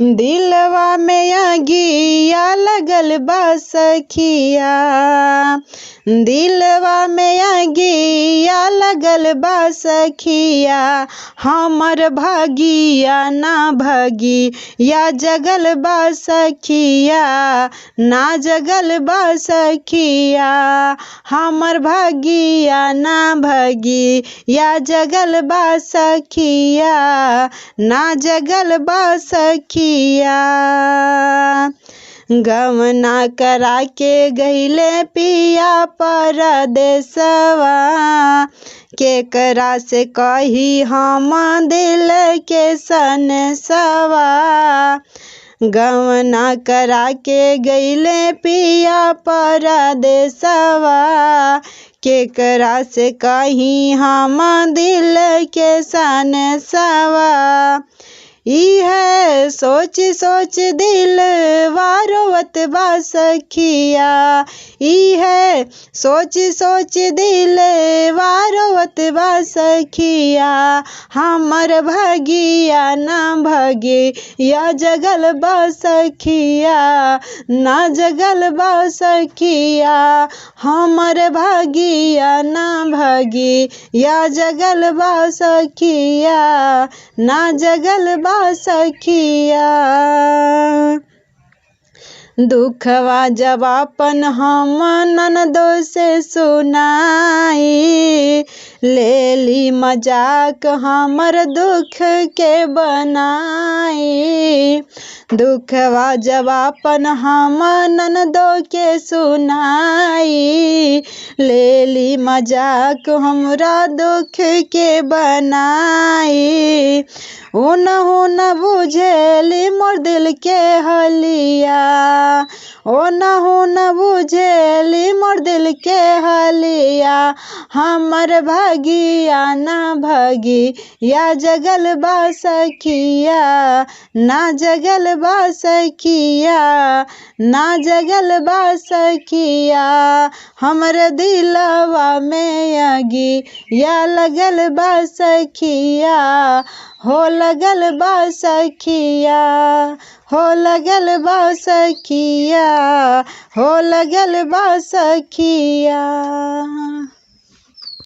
दिलवा में आगिया लगल बा सखिया, दिलवा में आगिया लगल बा सखिया, हमर भागिया ना भागी या जगल बा सखिया, ना जगल बा सखिया, हमर भागिया ना भागी या जगल बा सखिया, ना जगल बा सखिया। गवना करा के गईले पिया परदेसवा, केकरा से कही हम दिल के सनसवा। गवना करा के गईले पिया परदेसवा, केकरा से कही हम दिल के सनसवा। इहे सोच सोच दिल वारोवत बा सखिया, इहे सोच सोच दिल वारोवत बा सखिया, हमर भागिया ना भागे या जगल बा सखिया, ना जगल बा सखिया, हमर भागिया ना भागे या जगल बा सखिया, ना जगल बा सखिया। दुखवा जब अपन हम ननदो से सुनाई, लेली मजाक हमर दुख के बनाई। दुखवा जब अपन हम ननदो के सुनाई, लेली मजाक हमरा दुख के बनाई। ओनहु न बुझेली मोर दिल के हलिया, ओनहु न बुझेली मोर दिल के हलिया, हमर भागिया ना भागी या जगल बा सखिया, ना जगल बा सखिया, ना जगल बा सखिया, हमर दिलवा में आगी या लगल बा सखिया, हो लगल बा सखिया, हो लगल बा सखिया, हो लगल बा सखिया।